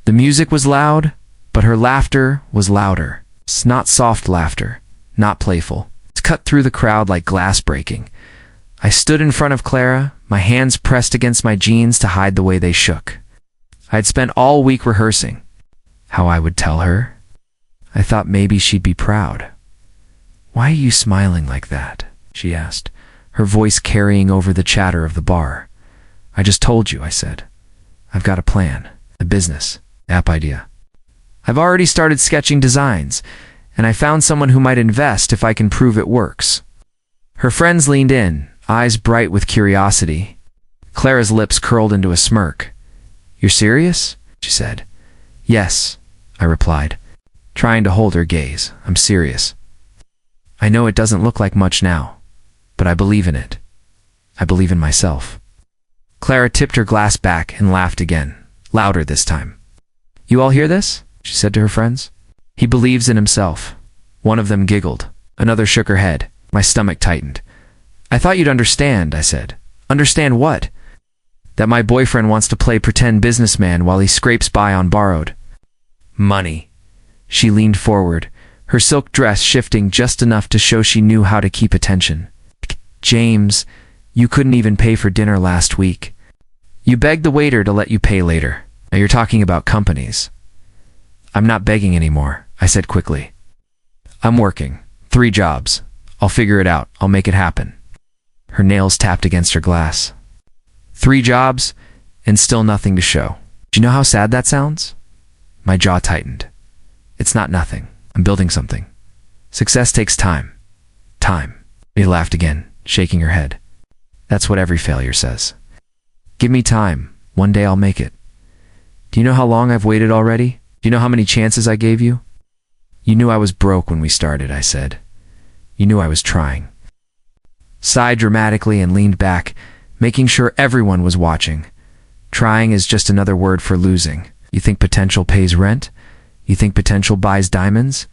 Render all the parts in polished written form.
The music was loud, but her laughter was louder. It's not soft laughter, not playful. It's cut through the crowd like glass breaking. I stood in front of Clara, my hands pressed against my jeans to hide the way they shook. I had spent all week rehearsing how I would tell her. I thought maybe she'd be proud. "Why are you smiling like that?" she asked, her voice carrying over the chatter of the bar. "I just told you," I said. "I've got a plan, a business, app idea. I've already started sketching designs, and I found someone who might invest if I can prove it works." Her friends leaned in, eyes bright with curiosity. Clara's lips curled into a smirk. "You're serious?" she said. "Yes," I replied, trying to hold her gaze. "I'm serious. I know it doesn't look like much now, but I believe in it. I believe in myself." Clara tipped her glass back and laughed again, louder this time. "You all hear this?" she said to her friends. "He believes in himself." One of them giggled. Another shook her head. My stomach tightened. "I thought you'd understand," I said. "Understand what?" "That my boyfriend wants to play pretend businessman while he scrapes by on borrowed money." She leaned forward, her silk dress shifting just enough to show she knew how to keep attention. "James, you couldn't even pay for dinner last week. You begged the waiter to let you pay later. Now you're talking about companies." "I'm not begging anymore," I said quickly. "I'm working. 3 jobs. I'll figure it out. I'll make it happen." Her nails tapped against her glass. 3 jobs, and still nothing to show. Do you know how sad that sounds? My jaw tightened. "It's not nothing. I'm building something. Success takes time." "Time." She laughed again, shaking her head. "That's what every failure says. Give me time. One day I'll make it. Do you know how long I've waited already? Do you know how many chances I gave you?" "You knew I was broke when we started," I said. "You knew I was trying." Sighed dramatically and leaned back, making sure everyone was watching. Trying is just another word for losing. You think potential pays rent? You think potential buys diamonds?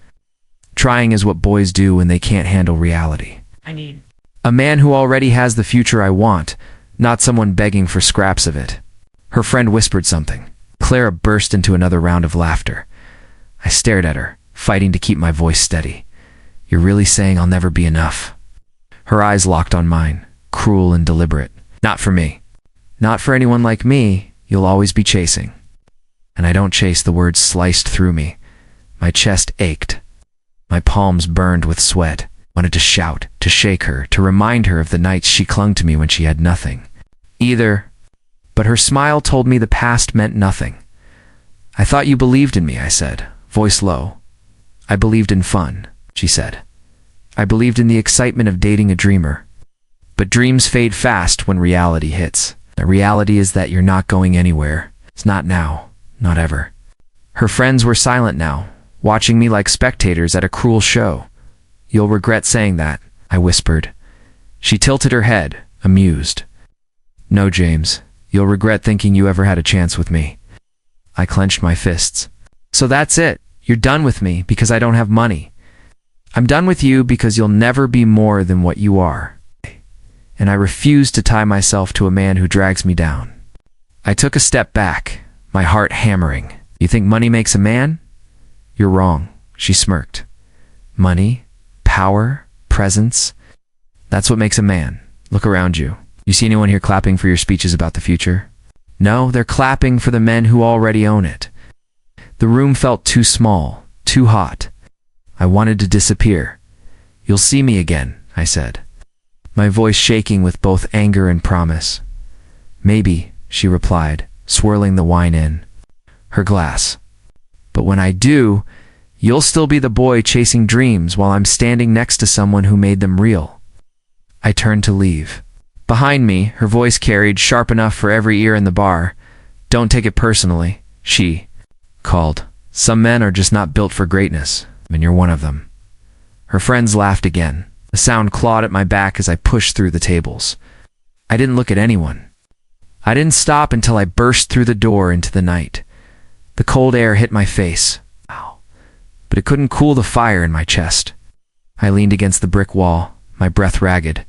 Trying is what boys do when they can't handle reality. I need A man who already has the future I want, not someone begging for scraps of it. Her friend whispered something. Clara burst into another round of laughter. I stared at her, fighting to keep my voice steady. "You're really saying I'll never be enough?" Her eyes locked on mine, cruel and deliberate. "Not for me. Not for anyone like me. You'll always be chasing." And I don't chase. The words sliced through me. My chest ached. My palms burned with sweat. Wanted to shout, to shake her, to remind her of the nights she clung to me when she had nothing. But her smile told me the past meant nothing. "I thought you believed in me," I said, voice low. "I believed in fun," she said. "I believed in the excitement of dating a dreamer. But dreams fade fast when reality hits. The reality is that you're not going anywhere. It's not now, not ever." Her friends were silent now, watching me like spectators at a cruel show. "You'll regret saying that," I whispered. She tilted her head, amused. "No, James, you'll regret thinking you ever had a chance with me." I clenched my fists. "So that's it. You're done with me because I don't have money. I'm done with you because you'll never be more than what you are. And I refuse to tie myself to a man who drags me down." I took a step back, my heart hammering. "You think money makes a man? You're wrong," she smirked. "Money, power, presence, that's what makes a man. Look around you. You see anyone here clapping for your speeches about the future? No, they're clapping for the men who already own it." The room felt too small, too hot. I wanted to disappear. "You'll see me again," I said, my voice shaking with both anger and promise. "Maybe," she replied, swirling the wine in her glass. "But when I do, you'll still be the boy chasing dreams while I'm standing next to someone who made them real." I turned to leave. Behind me, her voice carried, sharp enough for every ear in the bar. "Don't take it personally," she called. "Some men are just not built for greatness, and you're one of them." Her friends laughed again. The sound clawed at my back as I pushed through the tables. I didn't look at anyone. I didn't stop until I burst through the door into the night. The cold air hit my face. Ow. But it couldn't cool the fire in my chest. I leaned against the brick wall, my breath ragged.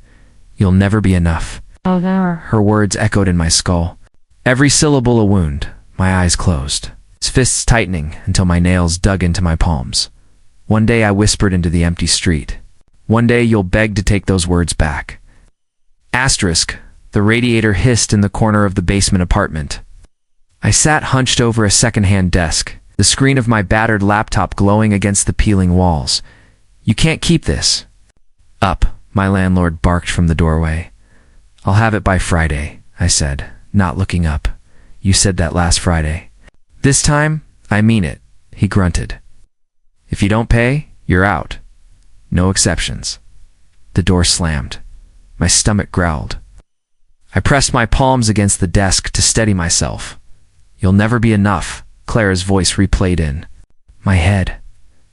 "You'll never be enough." Oh, there. Her words echoed in my skull. Every syllable a wound. My eyes closed. his fists tightening until my nails dug into my palms. One day I whispered into the empty street. One day you'll beg to take those words back. Asterisk, the radiator hissed in the corner of the basement apartment. I sat hunched over a second-hand desk, the screen of my battered laptop glowing against the peeling walls. You can't keep this. Up, my landlord barked from the doorway. I'll have it by Friday, I said, not looking up. You said that last Friday. This time, I mean it, he grunted. If you don't pay, you're out. No exceptions. The door slammed. My stomach growled. I pressed my palms against the desk to steady myself. You'll never be enough, Clara's voice replayed in my head.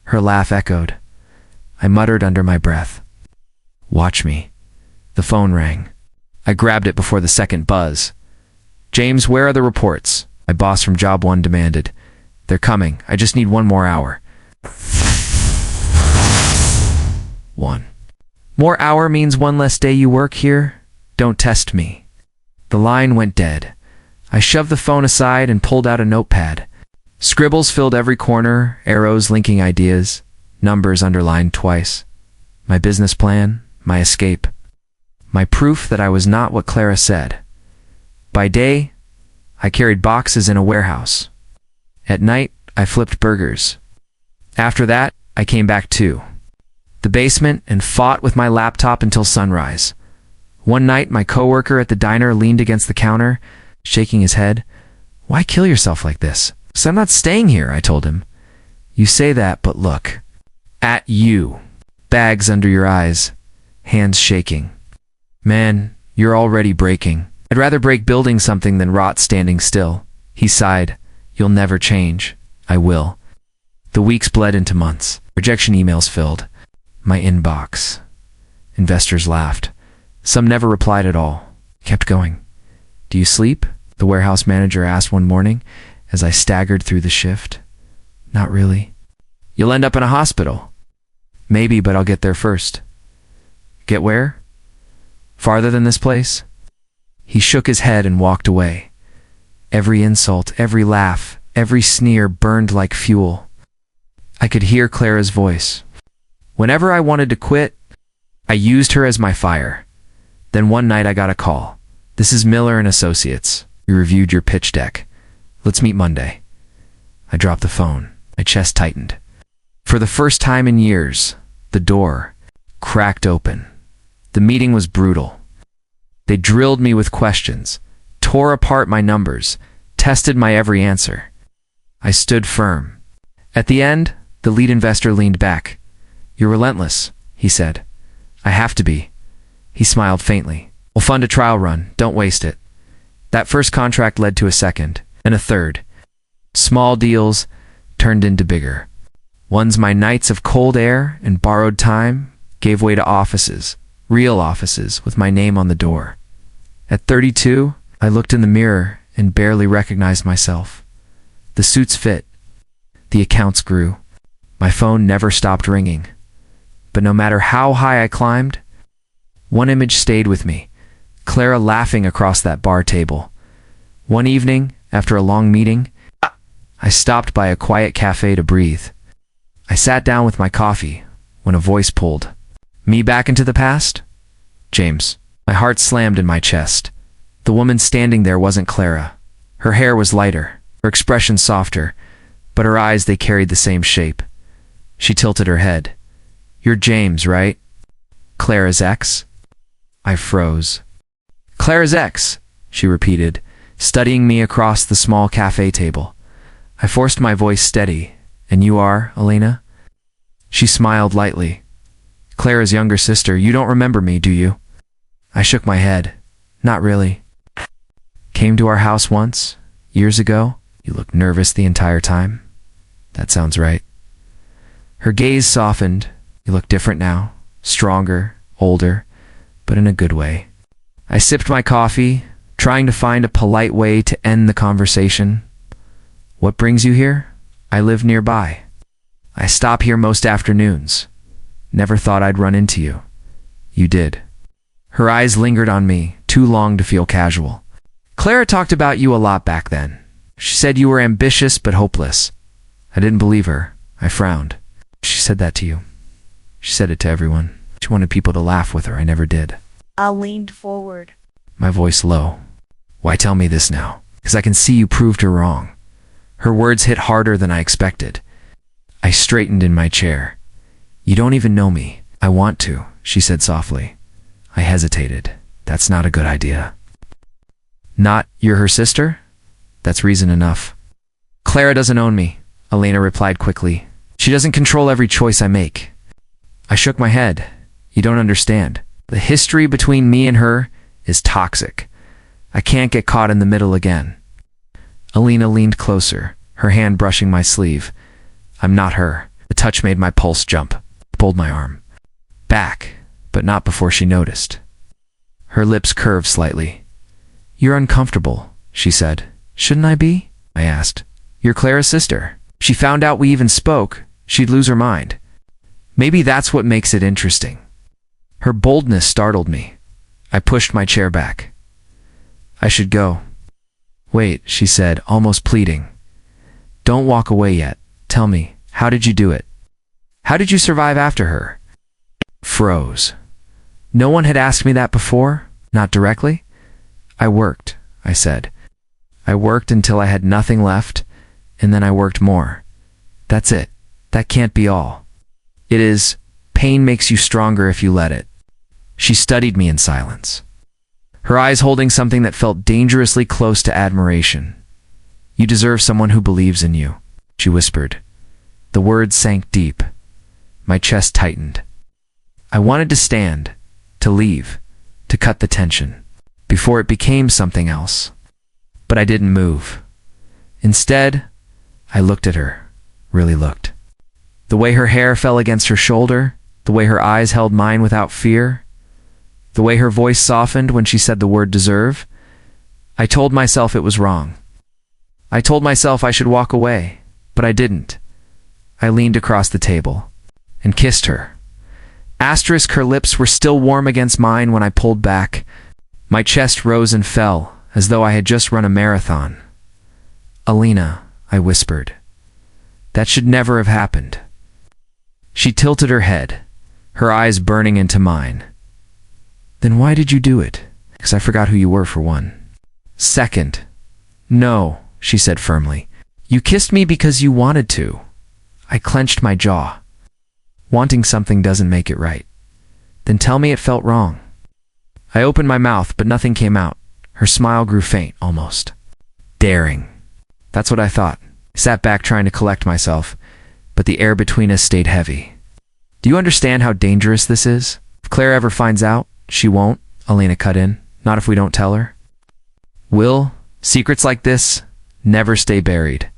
Her laugh echoed. I muttered under my breath. Watch me. The phone rang. I grabbed it before the second buzz. James, where are the reports? My boss from Job 1 demanded. They're coming. I just need 1 more hour. 1 more hour means 1 less day you work here? Don't test me. The line went dead. I shoved the phone aside and pulled out a notepad. Scribbles filled every corner, arrows linking ideas, numbers underlined twice. My business plan, my escape. My proof that I was not what Clara said. By day, I carried boxes in a warehouse. At night, I flipped burgers. After that, I came back too. The basement and fought with my laptop until sunrise. One night, my coworker at the diner leaned against the counter, shaking his head. Why kill yourself like this? So I'm not staying here, I told him. You say that, but look. At you. Bags under your eyes. Hands shaking. Man, you're already breaking. I'd rather break building something than rot standing still. He sighed. You'll never change. I will. The weeks bled into months. Rejection emails filled my inbox. Investors laughed. Some never replied at all. Kept going. Do you sleep? The warehouse manager asked one morning as I staggered through the shift. Not really. You'll end up in a hospital. Maybe, but I'll get there first. Get where? Farther than this place? He shook his head and walked away. Every insult, every laugh, every sneer burned like fuel. I could hear Clara's voice. Whenever I wanted to quit, I used her as my fire. Then one night I got a call. This is Miller and Associates. We reviewed your pitch deck. Let's meet Monday. I dropped the phone. My chest tightened. For the first time in years, the door cracked open. The meeting was brutal. They drilled me with questions, tore apart my numbers, tested my every answer. I stood firm. At the end, the lead investor leaned back. You're relentless, he said. I have to be. He smiled faintly. We'll fund a trial run. Don't waste it. That first contract led to a second, and a third. Small deals turned into bigger. Ones my nights of cold air and borrowed time gave way to offices, real offices, with my name on the door. At 32, I looked in the mirror and barely recognized myself. The suits fit. The accounts grew. My phone never stopped ringing. But no matter how high I climbed, one image stayed with me. Clara laughing across that bar table. One evening, after a long meeting, I stopped by a quiet cafe to breathe. I sat down with my coffee when a voice pulled me back into the past. James. My heart slammed in my chest. The woman standing there wasn't Clara. Her hair was lighter, her expression softer, but her eyes, they carried the same shape. She tilted her head. You're James, right? Clara's ex? I froze. Clara's ex, she repeated, studying me across the small cafe table. I forced my voice steady. And you are, Elena? She smiled lightly. Clara's younger sister. You don't remember me, do you? I shook my head. Not really. Came to our house once, years ago. You looked nervous the entire time. That sounds right. Her gaze softened. You look different now. Stronger, older, but in a good way. I sipped my coffee, trying to find a polite way to end the conversation. What brings you here? I live nearby. I stop here most afternoons. Never thought I'd run into you. You did. Her eyes lingered on me, too long to feel casual. Clara talked about you a lot back then. She said you were ambitious but hopeless. I didn't believe her. I frowned. She said that to you. She said it to everyone. She wanted people to laugh with her. I never did. I leaned forward. My voice low. Why tell me this now? Because I can see you proved her wrong. Her words hit harder than I expected. I straightened in my chair. You don't even know me. I want to, she said softly. I hesitated. That's not a good idea. Not, you're her sister? That's reason enough. Clara doesn't own me, Elena replied quickly. She doesn't control every choice I make. I shook my head. You don't understand. The history between me and her is toxic. I can't get caught in the middle again. Elena leaned closer, her hand brushing my sleeve. I'm not her. The touch made my pulse jump. Pulled my arm back, but not before she noticed. Her lips curved slightly. You're uncomfortable, she said. Shouldn't I be? I asked. You're Clara's sister. If she found out we even spoke, she'd lose her mind. Maybe that's what makes it interesting. Her boldness startled me. I pushed my chair back. I should go. Wait, she said, almost pleading. Don't walk away yet. Tell me, how did you do it? How did you survive after her? Froze. No one had asked me that before, not directly. I worked, I said. I worked until I had nothing left, and then I worked more. That's it. That can't be all. It is, pain makes you stronger if you let it. She studied me in silence, her eyes holding something that felt dangerously close to admiration. You deserve someone who believes in you, she whispered. The words sank deep. My chest tightened. I wanted to stand, to leave, to cut the tension, before it became something else. But I didn't move. Instead, I looked at her, really looked. The way her hair fell against her shoulder, the way her eyes held mine without fear, the way her voice softened when she said the word deserve. I told myself it was wrong. I told myself I should walk away, but I didn't. I leaned across the table and kissed her. Her lips were still warm against mine when I pulled back. My chest rose and fell, as though I had just run a marathon. Elena, I whispered. That should never have happened. She tilted her head, her eyes burning into mine. Then why did you do it? Because I forgot who you were, for one. Second, no, she said firmly. You kissed me because you wanted to. I clenched my jaw. Wanting something doesn't make it right. Then tell me it felt wrong. I opened my mouth, but nothing came out. Her smile grew faint, almost. Daring. That's what I thought. I sat back trying to collect myself, but the air between us stayed heavy. Do you understand how dangerous this is? If Clara ever finds out, she won't, Elena cut in. Not if we don't tell her. Will, secrets like this never stay buried.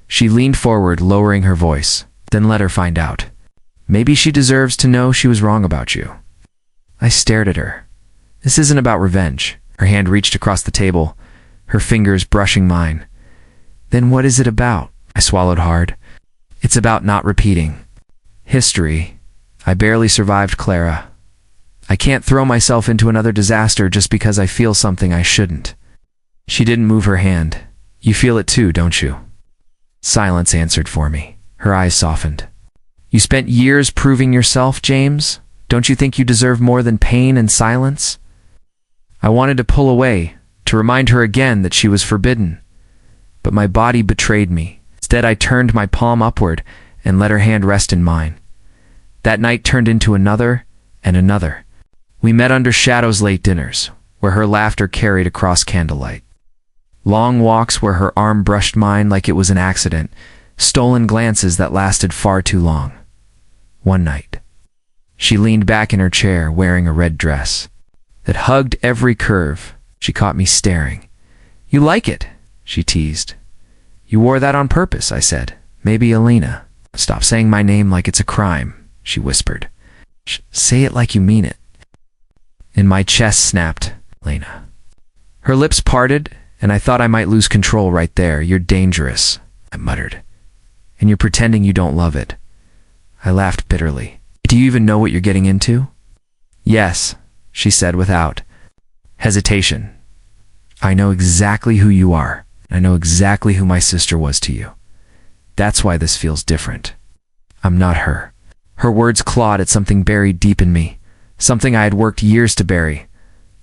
She leaned forward, lowering her voice. Then let her find out. Maybe she deserves to know she was wrong about you. I stared at her. This isn't about revenge. Her hand reached across the table, her fingers brushing mine. Then what is it about? I swallowed hard. It's about not repeating. History. I barely survived Clara. I can't throw myself into another disaster just because I feel something I shouldn't. She didn't move her hand. You feel it too, don't you? Silence answered for me. Her eyes softened. You spent years proving yourself, James. Don't you think you deserve more than pain and silence? I wanted to pull away, to remind her again that she was forbidden. But my body betrayed me. Instead, I turned my palm upward and let her hand rest in mine. That night turned into another and another. We met under shadows late dinners, where her laughter carried across candlelight. Long walks where her arm brushed mine like it was an accident, stolen glances that lasted far too long. One night, she leaned back in her chair wearing a red dress that hugged every curve. She caught me staring. You like it, she teased. You wore that on purpose, I said. Maybe Elena. Stop saying my name like it's a crime, she whispered. Say it like you mean it. And my chest snapped, Elena. Her lips parted, and I thought I might lose control right there. You're dangerous, I muttered. And you're pretending you don't love it. I laughed bitterly. Do you even know what you're getting into? Yes, she said without hesitation. I know exactly who you are. I know exactly who my sister was to you. That's why this feels different. I'm not her. Her words clawed at something buried deep in me, something I had worked years to bury.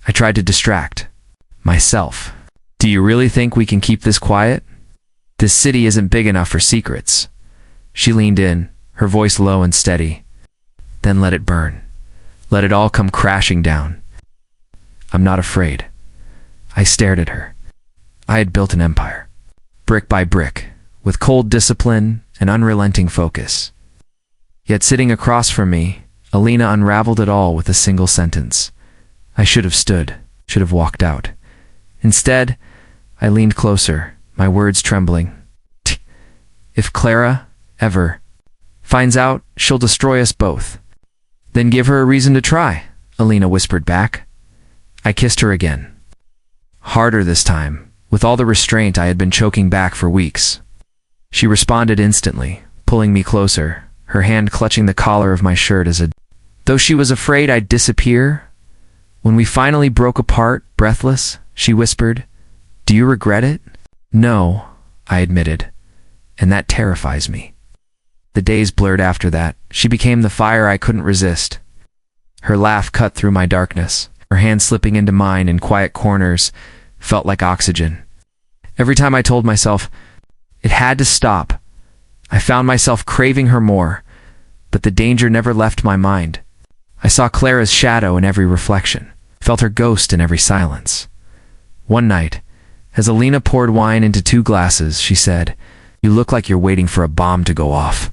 I tried to distract myself. Do you really think we can keep this quiet? This city isn't big enough for secrets. She leaned in, her voice low and steady. Then let it burn. Let it all come crashing down. I'm not afraid. I stared at her. I had built an empire, brick by brick, with cold discipline and unrelenting focus. Yet sitting across from me, Elena unraveled it all with a single sentence. I should have stood, should have walked out. Instead, I leaned closer, my words trembling. If Clara, ever, finds out, she'll destroy us both. Then give her a reason to try, Elena whispered back. I kissed her again. Harder this time, with all the restraint I had been choking back for weeks. She responded instantly, pulling me closer, her hand clutching the collar of my shirt though she was afraid I'd disappear. When we finally broke apart, breathless, she whispered, Do you regret it? No, I admitted, and that terrifies me. The days blurred after that. She became the fire I couldn't resist. Her laugh cut through my darkness. Her hand slipping into mine in quiet corners felt like oxygen. Every time I told myself, it had to stop, I found myself craving her more, but the danger never left my mind. I saw Clara's shadow in every reflection, felt her ghost in every silence. One night, as Elena poured wine into 2 glasses, she said, You look like you're waiting for a bomb to go off.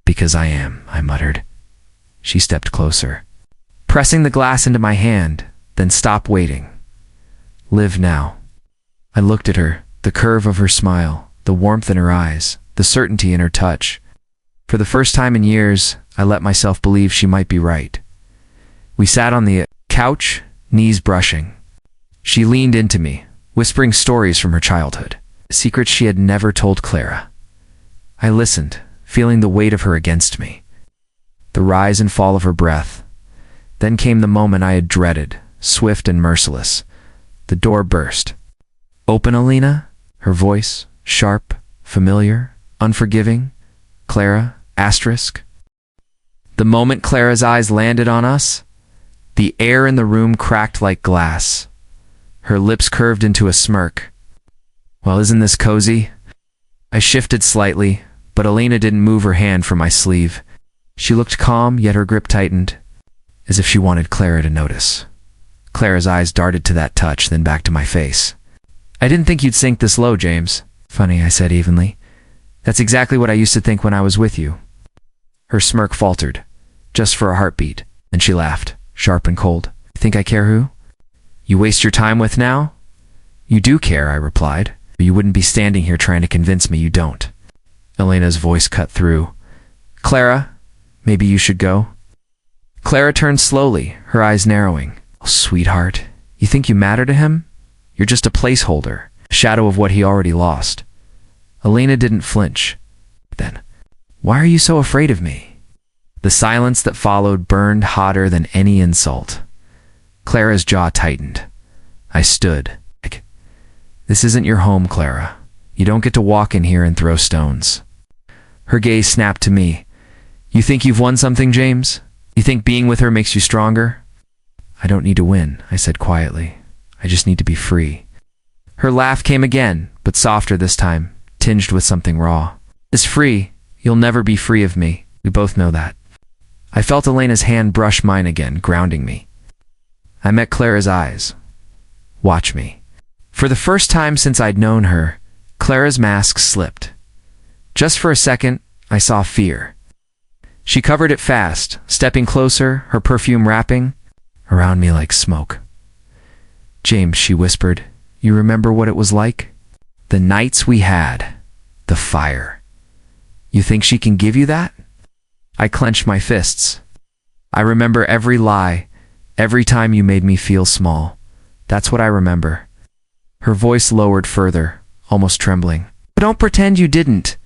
Because I am, I muttered. She stepped closer, pressing the glass into my hand, then stopped waiting. Live now. I looked at her, the curve of her smile, the warmth in her eyes, the certainty in her touch. For the first time in years, I let myself believe she might be right. We sat on the couch, knees brushing. She leaned into me, whispering stories from her childhood, secrets she had never told Clara. I listened, feeling the weight of her against me, the rise and fall of her breath. Then came the moment I had dreaded, swift and merciless. The door burst. Open, Elena? Her voice, sharp, familiar, unforgiving. Clara, asterisk. The moment Clara's eyes landed on us, the air in the room cracked like glass. Her lips curved into a smirk. Well, isn't this cozy? I shifted slightly, but Elena didn't move her hand from my sleeve. She looked calm, yet her grip tightened, as if she wanted Clara to notice. Clara's eyes darted to that touch, then back to my face. I didn't think you'd sink this low, James. Funny, I said evenly. That's exactly what I used to think when I was with you. Her smirk faltered, just for a heartbeat, and she laughed, sharp and cold. You think I care who you waste your time with now? You do care, I replied, but you wouldn't be standing here trying to convince me you don't. Elena's voice cut through. Clara, maybe you should go. Clara turned slowly, her eyes narrowing. Oh, sweetheart, you think you matter to him? You're just a placeholder, a shadow of what he already lost. Elena didn't flinch. Then, why are you so afraid of me? The silence that followed burned hotter than any insult. Clara's jaw tightened. I stood. This isn't your home, Clara. You don't get to walk in here and throw stones. Her gaze snapped to me. You think you've won something, James? You think being with her makes you stronger? I don't need to win, I said quietly. I just need to be free. Her laugh came again, but softer this time, tinged with something raw. As free, you'll never be free of me. We both know that. I felt Elena's hand brush mine again, grounding me. I met Clara's eyes. Watch me. For the first time since I'd known her, Clara's mask slipped. Just for a second, I saw fear. She covered it fast, stepping closer, her perfume wrapping around me like smoke. James, she whispered, you remember what it was like? The nights we had. The fire. You think she can give you that? I clenched my fists. I remember every lie, every time you made me feel small. That's what I remember. Her voice lowered further, almost trembling. But don't pretend you didn't.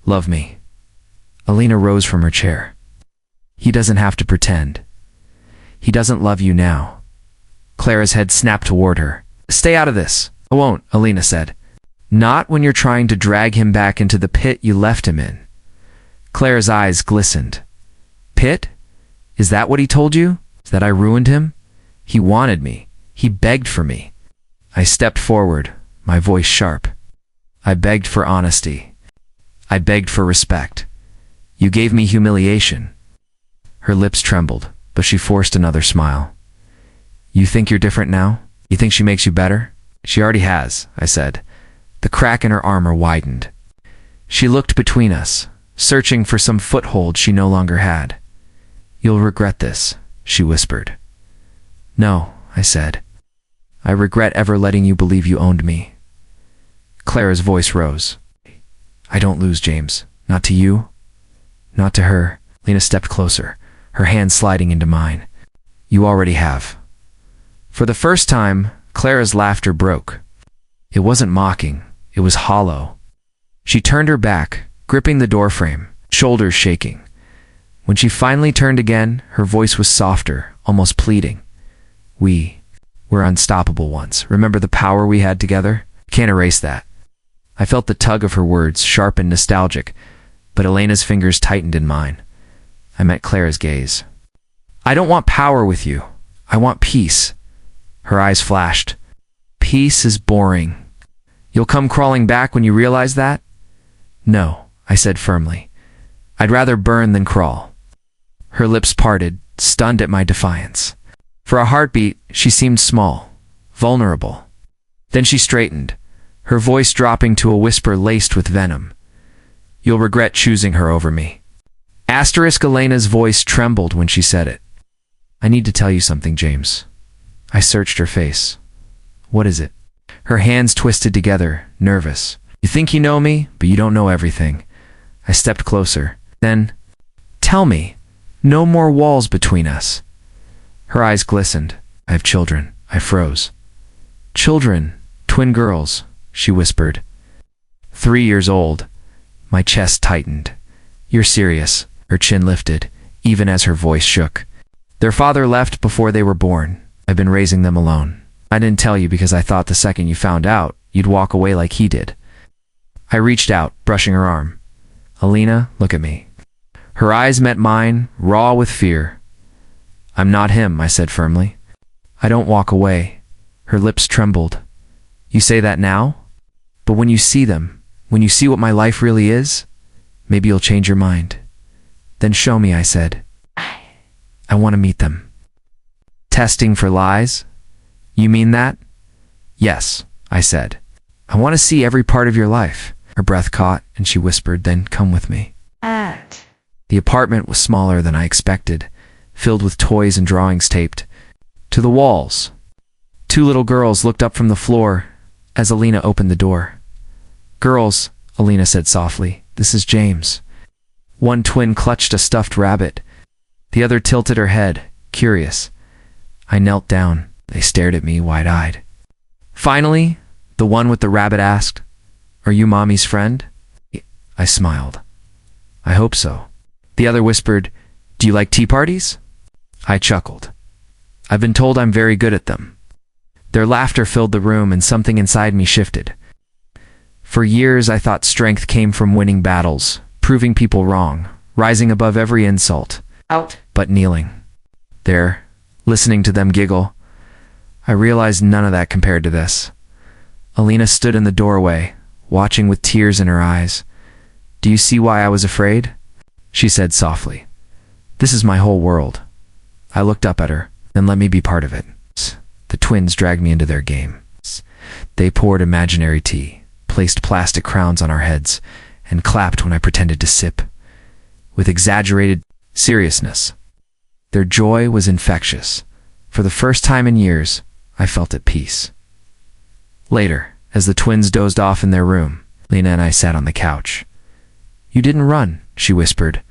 Love me. Elena rose from her chair. He doesn't have to pretend. He doesn't love you now. Clara's head snapped toward her. Stay out of this. I won't, Elena said. Not when you're trying to drag him back into the pit you left him in. Clara's eyes glistened. Pit? Is that what he told you? That I ruined him? He wanted me. He begged for me. I stepped forward, my voice sharp. I begged for honesty. I begged for respect. You gave me humiliation. Her lips trembled, but she forced another smile. You think you're different now? You think she makes you better? She already has, I said. The crack in her armor widened. She looked between us, searching for some foothold she no longer had. You'll regret this, she whispered. No, I said. I regret ever letting you believe you owned me. Clara's voice rose. I don't lose, James. Not to you. Not to her. Lena stepped closer, her hand sliding into mine. You already have. For the first time, Clara's laughter broke. It wasn't mocking. It was hollow. She turned her back, gripping the doorframe, shoulders shaking. When she finally turned again, her voice was softer, almost pleading. We were unstoppable once. Remember the power we had together? Can't erase that. I felt the tug of her words, sharp and nostalgic, but Elena's fingers tightened in mine. I met Clara's gaze. I don't want power with you. I want peace. Her eyes flashed. Peace is boring. You'll come crawling back when you realize that? No, I said firmly. I'd rather burn than crawl. Her lips parted, stunned at my defiance. For a heartbeat, she seemed small, vulnerable. Then she straightened, her voice dropping to a whisper laced with venom. You'll regret choosing her over me. Elena's voice trembled when she said it. I need to tell you something, James. I searched her face. What is it? Her hands twisted together, nervous. You think you know me, but you don't know everything. I stepped closer. Then, tell me. No more walls between us. Her eyes glistened. I have children. I froze. Children, twin girls, she whispered. 3 years old. My chest tightened. You're serious. Her chin lifted, even as her voice shook. Their father left before they were born. I've been raising them alone. I didn't tell you because I thought the second you found out, you'd walk away like he did. I reached out, brushing her arm. Elena, look at me. Her eyes met mine, raw with fear. I'm not him, I said firmly. I don't walk away. Her lips trembled. You say that now? But when you see them, when you see what my life really is, maybe you'll change your mind. Then show me, I said. I want to meet them. Testing for lies? You mean that? Yes, I said. I want to see every part of your life. Her breath caught, and she whispered, then come with me. The apartment was smaller than I expected, filled with toys and drawings taped to the walls. 2 little girls looked up from the floor as Elena opened the door. Girls, Elena said softly, this is James. One twin clutched a stuffed rabbit. The other tilted her head, curious. I knelt down. They stared at me wide-eyed. Finally, the one with the rabbit asked, Are you Mommy's friend? I smiled. I hope so. The other whispered, Do you like tea parties? I chuckled. I've been told I'm very good at them. Their laughter filled the room and something inside me shifted. For years I thought strength came from winning battles, proving people wrong, rising above every insult. But kneeling. There, listening to them giggle, I realized none of that compared to this. Elena stood in the doorway, watching with tears in her eyes. Do you see why I was afraid? She said softly. This is my whole world. I looked up at her, then let me be part of it. The twins dragged me into their game. They poured imaginary tea, placed plastic crowns on our heads, and clapped when I pretended to sip. With exaggerated seriousness. Their joy was infectious. For the first time in years, I felt at peace. Later, as the twins dozed off in their room, Lena and I sat on the couch. You didn't run, she whispered.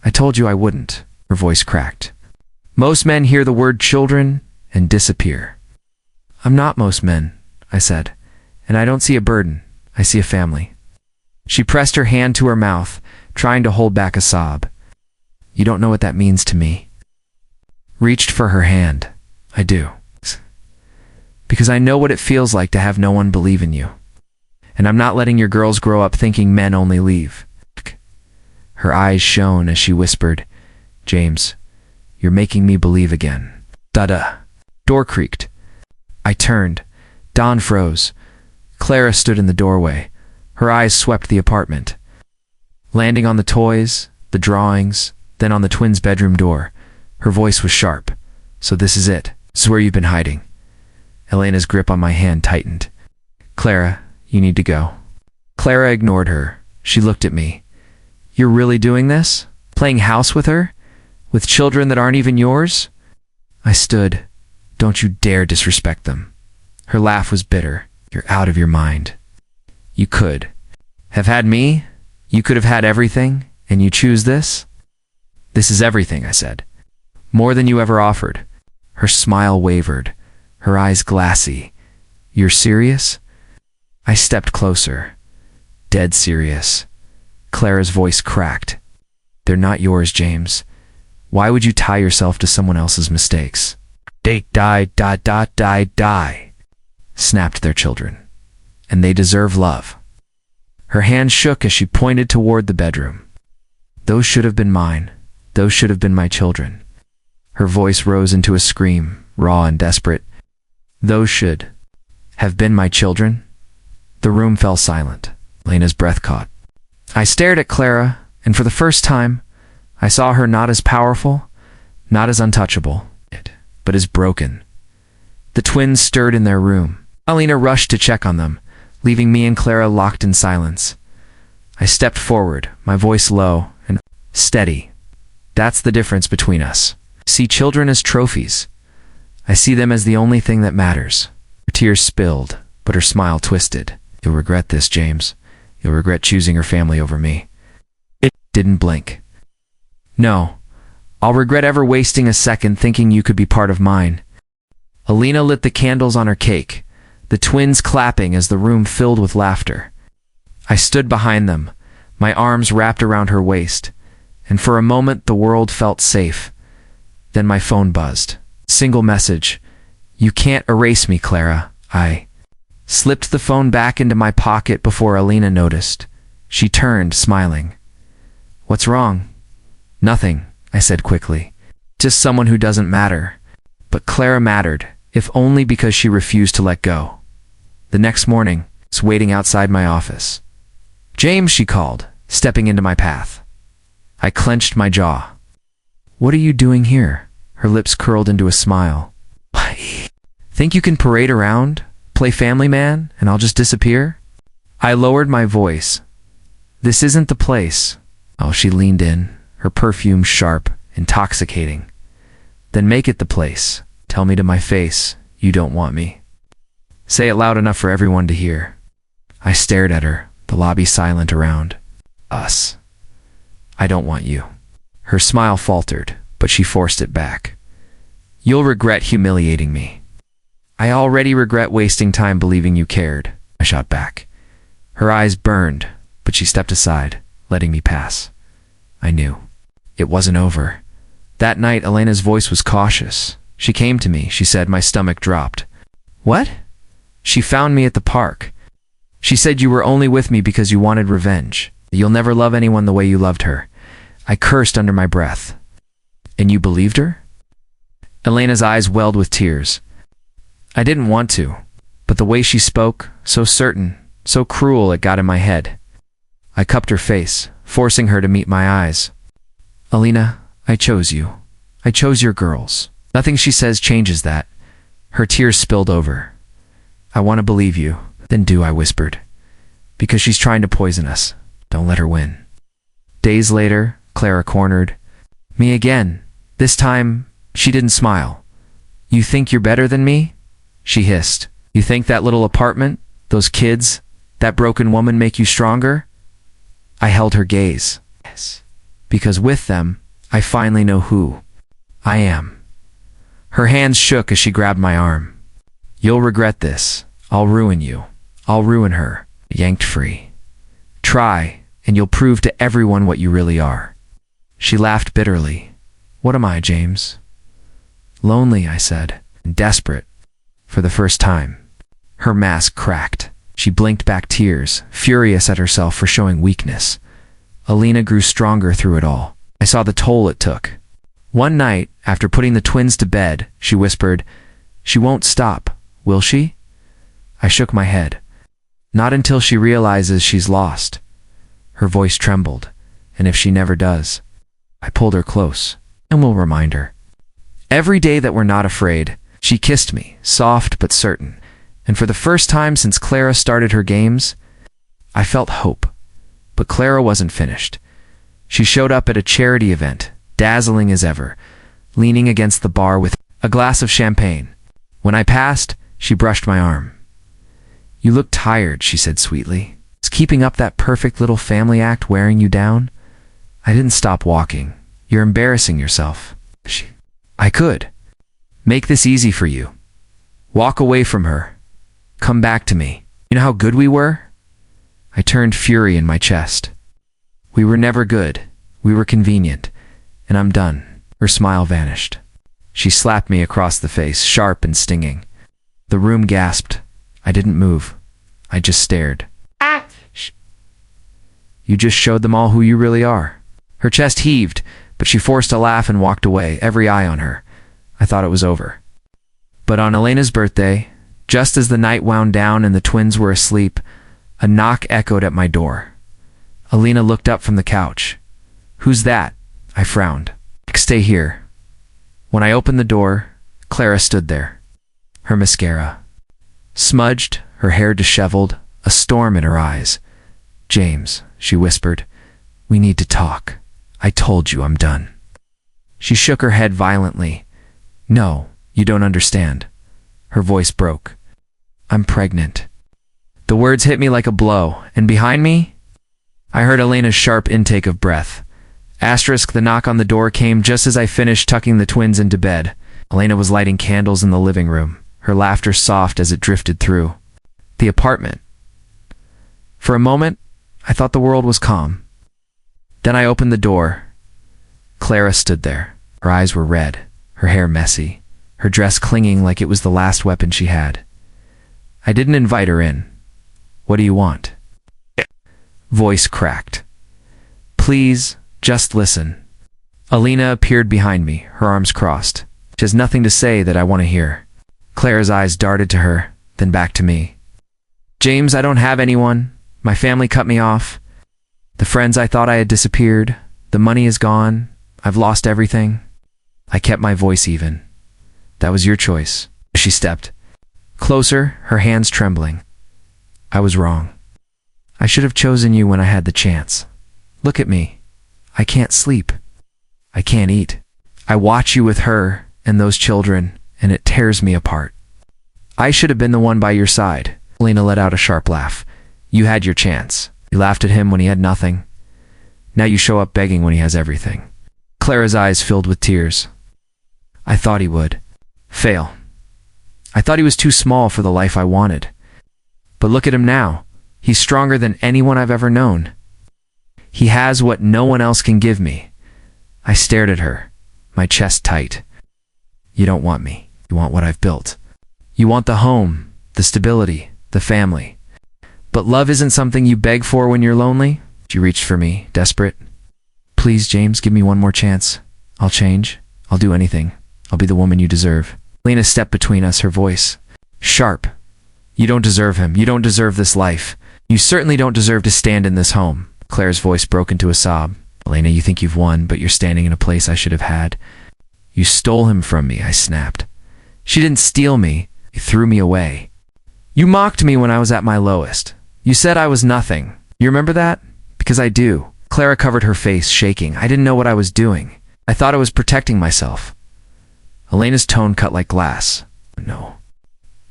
I told you I wouldn't. Her voice cracked. Most men hear the word children and disappear. I'm not most men, I said, and I don't see a burden. I see a family. She pressed her hand to her mouth, trying to hold back a sob. You don't know what that means to me. Reached for her hand. I do. Because I know what it feels like to have no one believe in you. And I'm not letting your girls grow up thinking men only leave. Her eyes shone as she whispered, James, you're making me believe again. Da-da. Door creaked. I turned. Dawn froze. Clara stood in the doorway. Her eyes swept the apartment, landing on the toys, the drawings, then on the twins' bedroom door. Her voice was sharp. So this is it. This is where you've been hiding. Elena's grip on my hand tightened. Clara, you need to go. Clara ignored her. She looked at me. You're really doing this? Playing house with her? With children that aren't even yours? I stood. Don't you dare disrespect them. Her laugh was bitter. You're out of your mind. You could have had me. You could have had everything, and you choose this? This is everything, I said. More than you ever offered. Her smile wavered, her eyes glassy. You're serious? I stepped closer. Dead serious. Clara's voice cracked. They're not yours, James. Why would you tie yourself to someone else's mistakes? They die, snapped their children. And they deserve love. Her hand shook as she pointed toward the bedroom. Those should have been mine. Those should have been my children. Her voice rose into a scream, raw and desperate. Those should have been my children? The room fell silent. Elena's breath caught. I stared at Clara, and for the first time, I saw her not as powerful, not as untouchable, but as broken. The twins stirred in their room. Elena rushed to check on them, leaving me and Clara locked in silence. I stepped forward, my voice low and steady. That's the difference between us. See children as trophies. I see them as the only thing that matters. Her tears spilled, but her smile twisted. You'll regret this, James. You'll regret choosing her family over me. It didn't blink. No, I'll regret ever wasting a second thinking you could be part of mine. Elena lit the candles on her cake, the twins clapping as the room filled with laughter. I stood behind them, my arms wrapped around her waist, and for a moment the world felt safe. Then my phone buzzed. Single message. You can't erase me, Clara. I slipped the phone back into my pocket before Elena noticed. She turned, smiling. What's wrong? Nothing, I said quickly. Just someone who doesn't matter. But Clara mattered, if only because she refused to let go. The next morning, I was waiting outside my office. James, she called, stepping into my path. I clenched my jaw. What are you doing here? Her lips curled into a smile. Think you can parade around, play family man, and I'll just disappear? I lowered my voice. This isn't the place. Oh, she leaned in, her perfume sharp, intoxicating. Then make it the place. Tell me to my face, you don't want me. Say it loud enough for everyone to hear. I stared at her, the lobby silent around. Us. I don't want you. Her smile faltered, but she forced it back. You'll regret humiliating me. I already regret wasting time believing you cared, I shot back. Her eyes burned, but she stepped aside, letting me pass. I knew. It wasn't over. That night, Elena's voice was cautious. She came to me, she said. My stomach dropped. What? She found me at the park. She said you were only with me because you wanted revenge. You'll never love anyone the way you loved her. I cursed under my breath. And you believed her? Elena's eyes welled with tears. I didn't want to, but the way she spoke, so certain, so cruel, it got in my head. I cupped her face, forcing her to meet my eyes. Elena, I chose you. I chose your girls. Nothing she says changes that. Her tears spilled over. I want to believe you. Then do, I whispered. Because she's trying to poison us. Don't let her win. Days later, Clara cornered. Me again. This time, she didn't smile. You think you're better than me? She hissed. You think that little apartment, those kids, that broken woman make you stronger? I held her gaze. Yes. Because with them, I finally know who I am. Her hands shook as she grabbed my arm. You'll regret this. I'll ruin you. I'll ruin her. Yanked free. Try, and you'll prove to everyone what you really are. She laughed bitterly. What am I, James? Lonely, I said, and desperate. For the first time. Her mask cracked. She blinked back tears, furious at herself for showing weakness. Elena grew stronger through it all. I saw the toll it took. One night, after putting the twins to bed, she whispered, "She won't stop, will she?" I shook my head. "Not until she realizes she's lost." Her voice trembled. "And if she never does?" I pulled her close, and we'll remind her. Every day that we're not afraid, she kissed me, soft but certain. And for the first time since Clara started her games, I felt hope. But Clara wasn't finished. She showed up at a charity event, dazzling as ever, leaning against the bar with a glass of champagne. When I passed, she brushed my arm. "You look tired," she said sweetly. "Is keeping up that perfect little family act wearing you down?" I didn't stop walking. "You're embarrassing yourself." I could. Make this easy for you. Walk away from her. Come back to me. You know how good we were? I turned fury in my chest. We were never good. We were convenient. And I'm done. Her smile vanished. She slapped me across the face, sharp and stinging. The room gasped. I didn't move. I just stared. You just showed them all who you really are. Her chest heaved, but she forced a laugh and walked away, every eye on her. I thought it was over. But on Elena's birthday, just as the night wound down and the twins were asleep, a knock echoed at my door. Elena looked up from the couch. "Who's that?" I frowned. "Stay here." When I opened the door, Clara stood there. Her mascara smudged, her hair disheveled, a storm in her eyes. "James," she whispered, "we need to talk. I told you I'm done." She shook her head violently. "No, you don't understand." Her voice broke. "I'm pregnant." The words hit me like a blow, and behind me, I heard Elena's sharp intake of breath. The knock on the door came just as I finished tucking the twins into bed. Elena was lighting candles in the living room, her laughter soft as it drifted through the apartment. For a moment, I thought the world was calm. Then I opened the door. Clara stood there. Her eyes were red, her hair messy, her dress clinging like it was the last weapon she had. I didn't invite her in. "What do you want?" Voice cracked. "Please, just listen." Elena appeared behind me, her arms crossed. She has nothing to say that I want to hear. Clara's eyes darted to her, then back to me. "James, I don't have anyone. My family cut me off. The friends I thought I had disappeared. The money is gone. I've lost everything." I kept my voice even. "That was your choice." She stepped closer, her hands trembling. "I was wrong. I should have chosen you when I had the chance. Look at me. I can't sleep. I can't eat. I watch you with her and those children, and it tears me apart. I should have been the one by your side." Elena let out a sharp laugh. "You had your chance. You laughed at him when he had nothing. Now you show up begging when he has everything." Clara's eyes filled with tears. "I thought he would fail. I thought he was too small for the life I wanted. But look at him now. He's stronger than anyone I've ever known. He has what no one else can give me." I stared at her, my chest tight. "You don't want me. You want what I've built. You want the home, the stability, the family. But love isn't something you beg for when you're lonely." She reached for me, desperate. "Please, James, give me one more chance. I'll change. I'll do anything. I'll be the woman you deserve." Elena stepped between us, her voice sharp. "You don't deserve him. You don't deserve this life. You certainly don't deserve to stand in this home." Claire's voice broke into a sob. "Elena, you think you've won, but you're standing in a place I should have had. You stole him from me," I snapped. "She didn't steal me. You threw me away. You mocked me when I was at my lowest. You said I was nothing. You remember that? Because I do." Clara covered her face, shaking. "I didn't know what I was doing. I thought I was protecting myself." Elena's tone cut like glass. "No.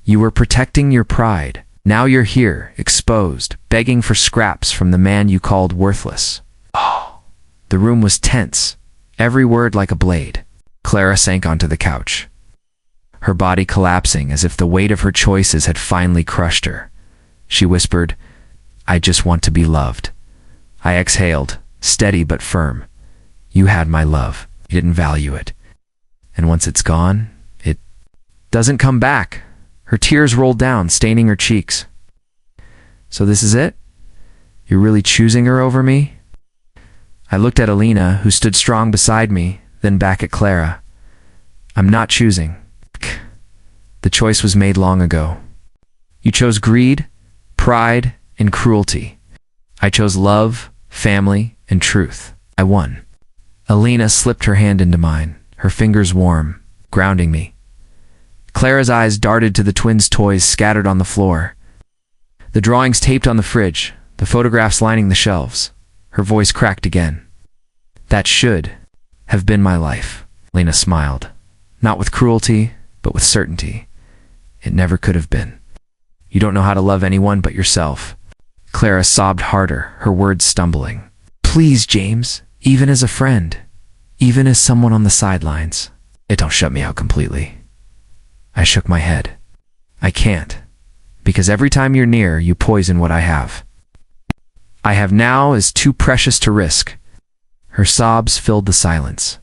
You were protecting your pride. Now you're here, exposed, begging for scraps from the man you called worthless." Oh. The room was tense, every word like a blade. Clara sank onto the couch, her body collapsing as if the weight of her choices had finally crushed her. She whispered, "I just want to be loved." I exhaled, steady but firm. "You had my love. You didn't value it. And once it's gone, it doesn't come back." Her tears rolled down, staining her cheeks. So this is it? You're really choosing her over me? I looked at Elena, who stood strong beside me, then back at Clara. I'm not choosing. The choice was made long ago. You chose greed, pride, and cruelty. I chose love, family, and truth. I won. Elena slipped her hand into mine, her fingers warm, grounding me. Clara's eyes darted to the twins' toys scattered on the floor. The drawings taped on the fridge, the photographs lining the shelves. Her voice cracked again. That should have been my life. Elena smiled. Not with cruelty, but with certainty. It never could have been. You don't know how to love anyone but yourself. Clara sobbed harder, her words stumbling. Please, James, even as a friend, even as someone on the sidelines, it don't shut me out completely. I shook my head. I can't, because every time you're near, you poison what I have. I have now is too precious to risk. Her sobs filled the silence.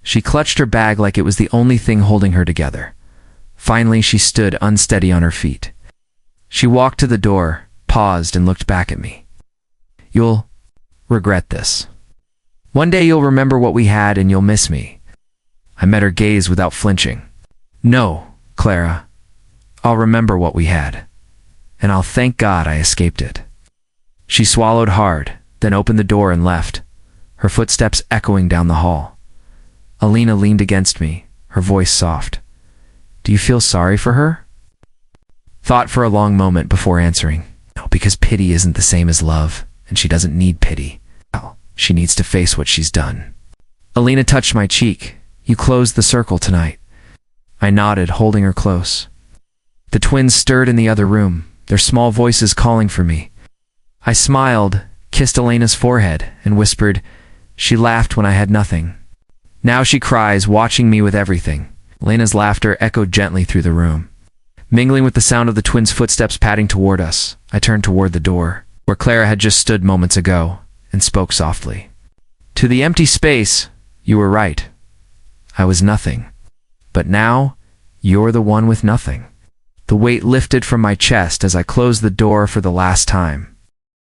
She clutched her bag like it was the only thing holding her together. Finally, she stood unsteady on her feet. She walked to the door, paused, and looked back at me. You'll regret this. One day you'll remember what we had and you'll miss me. I met her gaze without flinching. No, Clara. I'll remember what we had. And I'll thank God I escaped it. She swallowed hard, then opened the door and left, her footsteps echoing down the hall. Elena leaned against me, her voice soft. Do you feel sorry for her? Thought for a long moment before answering. No, because pity isn't the same as love, and she doesn't need pity. Well, she needs to face what she's done. Elena touched my cheek. You closed the circle tonight. I nodded, holding her close. The twins stirred in the other room, their small voices calling for me. I smiled, kissed Elena's forehead, and whispered, She laughed when I had nothing. Now she cries, watching me with everything. Elena's laughter echoed gently through the room. Mingling with the sound of the twins' footsteps padding toward us, I turned toward the door, where Clara had just stood moments ago, and spoke softly. To the empty space, you were right. I was nothing. But now, you're the one with nothing. The weight lifted from my chest as I closed the door for the last time.